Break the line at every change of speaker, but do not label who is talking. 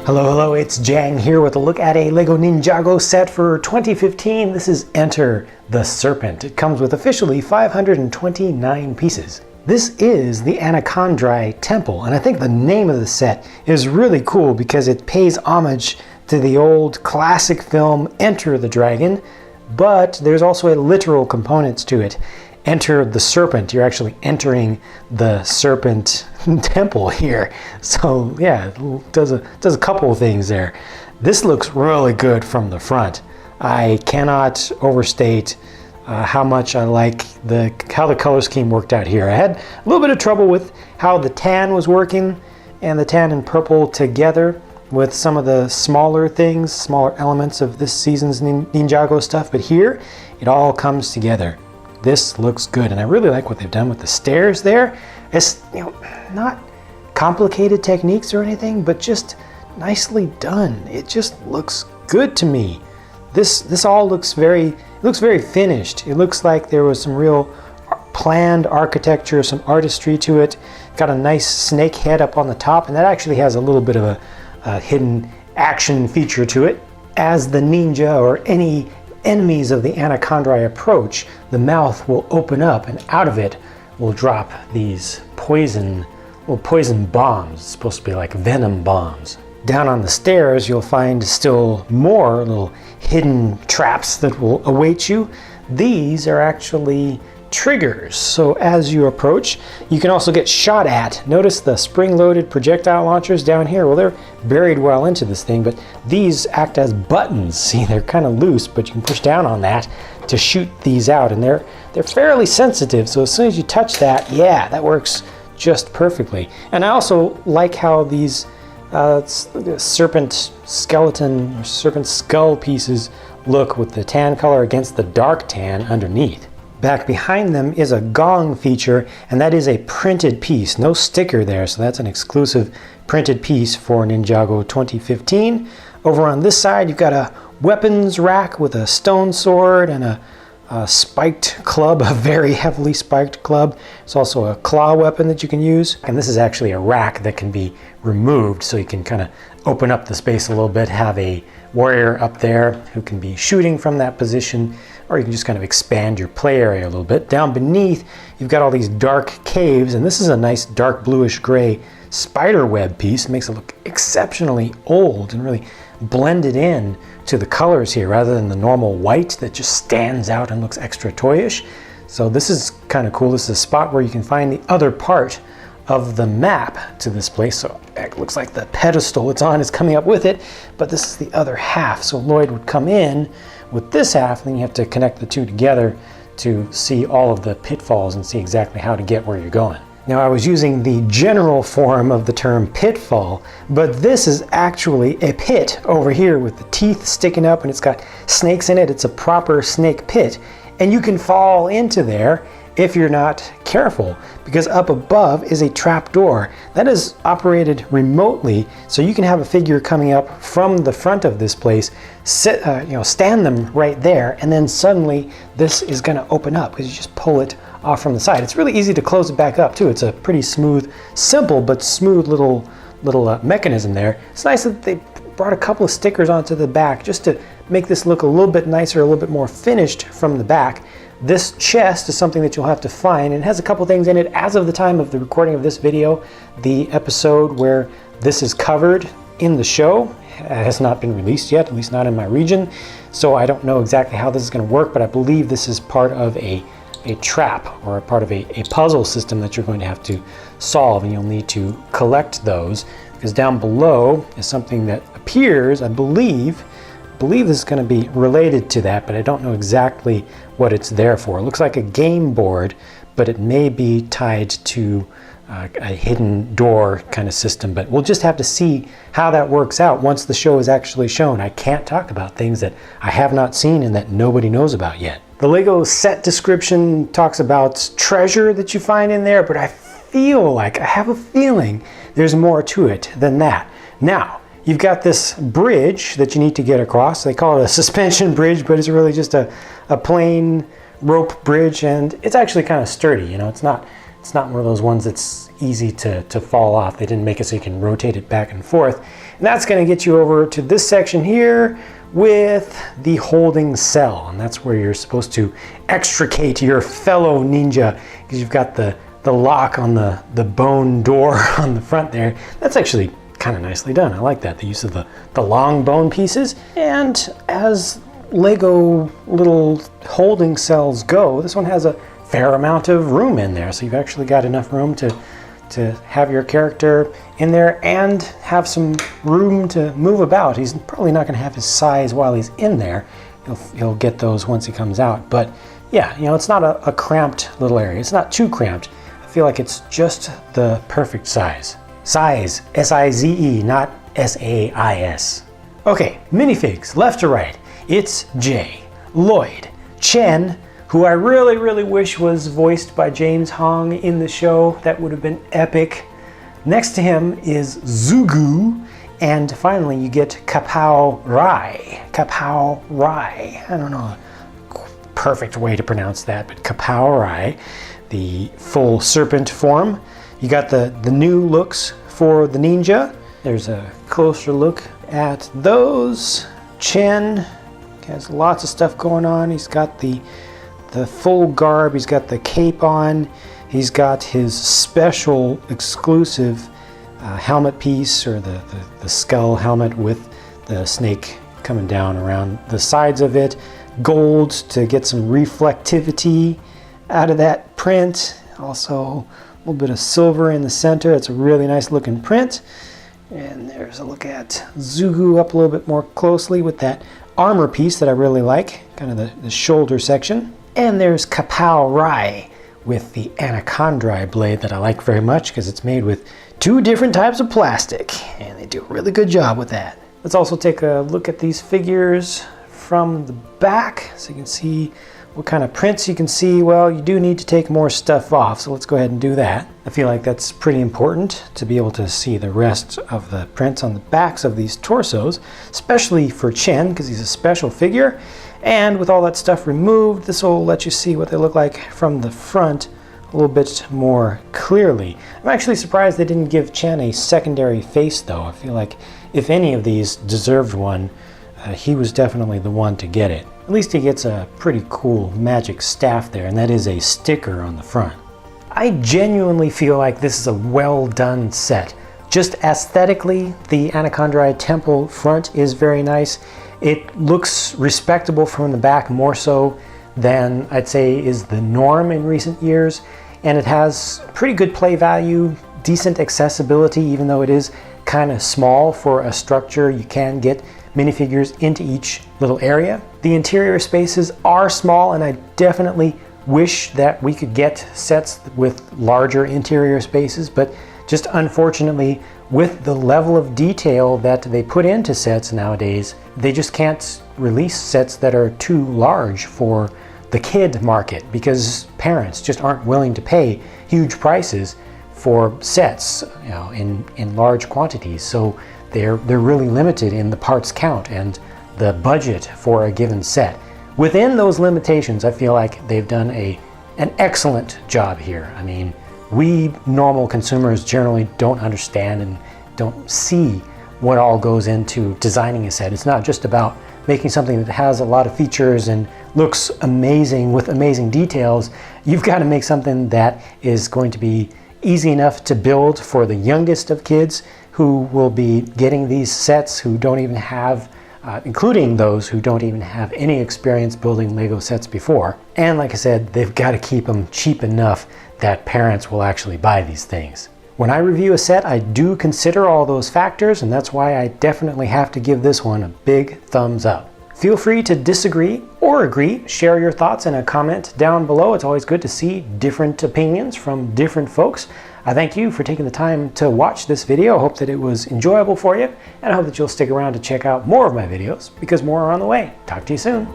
Hello, it's Jang here with a look at a LEGO Ninjago set for 2015. This is Enter the Serpent. It comes with officially 529 pieces. This is the Anacondrae Temple, and I think the name of the set is really cool because it pays homage to the old classic film Enter the Dragon, but there's also a literal component to it. Enter the Serpent. You're actually entering the Serpent temple here. So yeah, it does a couple of things there. This looks really good from the front. I cannot overstate how much I like how the color scheme worked out here. I had a little bit of trouble with how the tan was working and the tan and purple together with some of the smaller things, smaller elements of this season's Ninjago stuff, but here it all comes together. This looks good, and I really like what they've done with the stairs there. It's, not complicated techniques or anything, but just nicely done. It just looks good to me. This all looks very finished. It looks like there was some real planned architecture, some artistry to it. Got a nice snake head up on the top, and that actually has a little bit of a hidden action feature to it. As the ninja or any enemies of the Anacondrae approach, the mouth will open up, and out of it will drop these poison bombs. It's supposed to be like venom bombs. Down on the stairs, you'll find still more little hidden traps that will await you. These are actually triggers, so as you approach, you can also get shot at. Notice the spring-loaded projectile launchers down here. Well, they're buried well into this thing, but these act as buttons. See, they're kind of loose, but you can push down on that to shoot these out, and they're fairly sensitive, so as soon as you touch that, yeah, that works just perfectly. And I also like how these serpent skeleton or serpent skull pieces look with the tan color against the dark tan underneath. Back behind them is a gong feature, and that is a printed piece. No sticker there, so that's an exclusive printed piece for Ninjago 2015. Over on this side, you've got a weapons rack with a stone sword and a spiked club, a very heavily spiked club. It's also a claw weapon that you can use. And this is actually a rack that can be removed, so you can kind of open up the space a little bit, have a warrior up there who can be shooting from that position, or you can just kind of expand your play area a little bit. Down beneath, you've got all these dark caves, and this is a nice dark bluish gray spider web piece. It makes it look exceptionally old and really blended in to the colors here rather than the normal white that just stands out and looks extra toyish. So this is kind of cool. This is a spot where you can find the other part of the map to this place. So it looks like the pedestal it's on is coming up with it, but this is the other half. So Lloyd would come in with this half, and then you have to connect the two together to see all of the pitfalls and see exactly how to get where you're going. Now, I was using the general form of the term pitfall, but this is actually a pit over here with the teeth sticking up, and it's got snakes in it. It's a proper snake pit, and you can fall into there if you're not careful, because up above is a trap door that is operated remotely, so you can have a figure coming up from the front of this place, stand them right there, and then suddenly this is going to open up because you just pull it off from the side. It's really easy to close it back up too. It's a pretty smooth, simple but smooth little mechanism there. It's nice that they brought a couple of stickers onto the back just to make this look a little bit nicer, a little bit more finished from the back. This chest is something that you'll have to find, and it has a couple things in it. As of the time of the recording of this video, the episode where this is covered in the show has not been released yet, at least not in my region, so I don't know exactly how this is going to work, but I believe this is part of a trap or a part of a puzzle system that you're going to have to solve, and you'll need to collect those, because down below is something that appears, I believe this is going to be related to that, but I don't know exactly what it's there for. It looks like a game board, but it may be tied to a hidden door kind of system, but we'll just have to see how that works out once the show is actually shown. I can't talk about things that I have not seen and that nobody knows about yet. The LEGO set description talks about treasure that you find in there, but I have a feeling there's more to it than that. Now, you've got this bridge that you need to get across. They call it a suspension bridge, but it's really just a plain rope bridge, and it's actually kind of sturdy. It's It's not one of those ones that's easy to fall off. They didn't make it so you can rotate it back and forth. And that's going to get you over to this section here with the holding cell. And that's where you're supposed to extricate your fellow ninja, because you've got the lock on the bone door on the front there. That's actually kind of nicely done. I like that, the use of the long bone pieces. And as Lego little holding cells go, this one has a fair amount of room in there. So you've actually got enough room to have your character in there and have some room to move about. He's probably not going to have his size while he's in there. He'll get those once he comes out. But yeah, you know, it's not a cramped little area. It's not too cramped. I feel like it's just the perfect size. Size, S-I-Z-E, not S-A-I-S. Okay, minifigs, left to right. It's Jay, Lloyd, Chen, who I really, really wish was voiced by James Hong in the show. That would have been epic. Next to him is Zugu. And finally, you get Kapow Rai. Kapow Rai. I don't know a perfect way to pronounce that, but Kapow Rai, the full serpent form. You got the new looks for the ninja. There's a closer look at those. Chen has lots of stuff going on. He's got the full garb, he's got the cape on, he's got his special exclusive helmet piece, or the skull helmet with the snake coming down around the sides of it. Gold to get some reflectivity out of that print. Also a little bit of silver in the center. It's a really nice looking print. And there's a look at Zugu up a little bit more closely with that armor piece that I really like, kind of the shoulder section. And there's Kapow Rai with the anaconda blade that I like very much, because it's made with 2 different types of plastic, and they do a really good job with that. Let's also take a look at these figures from the back so you can see what kind of prints you can see. Well, you do need to take more stuff off, so let's go ahead and do that. I feel like that's pretty important to be able to see the rest of the prints on the backs of these torsos, especially for Chen, because he's a special figure. And with all that stuff removed, this will let you see what they look like from the front a little bit more clearly. I'm actually surprised they didn't give Chen a secondary face, though. I feel like if any of these deserved one, he was definitely the one to get it. At least he gets a pretty cool magic staff there, and that is a sticker on the front. I genuinely feel like this is a well done set. Just aesthetically, the Anaconda Temple front is very nice. It looks respectable from the back, more so than I'd say is the norm in recent years. And it has pretty good play value, decent accessibility, even though it is kind of small for a structure. You can get minifigures into each little area. The interior spaces are small, and I definitely wish that we could get sets with larger interior spaces, but just unfortunately, with the level of detail that they put into sets nowadays, they just can't release sets that are too large for the kid market, because parents just aren't willing to pay huge prices for sets, you know, in large quantities. So they're really limited in the parts count and the budget for a given set. Within those limitations, I feel like they've done an excellent job here. I mean, we normal consumers generally don't understand and don't see what all goes into designing a set. It's not just about making something that has a lot of features and looks amazing with amazing details. You've got to make something that is going to be easy enough to build for the youngest of kids who will be getting these sets, who don't even have, including those who don't even have any experience building Lego sets before. And like I said, they've got to keep them cheap enough that parents will actually buy these things. When I review a set, I do consider all those factors, and that's why I definitely have to give this one a big thumbs up. Feel free to disagree or agree. Share your thoughts in a comment down below. It's always good to see different opinions from different folks. I thank you for taking the time to watch this video. I hope that it was enjoyable for you, and I hope that you'll stick around to check out more of my videos, because more are on the way. Talk to you soon.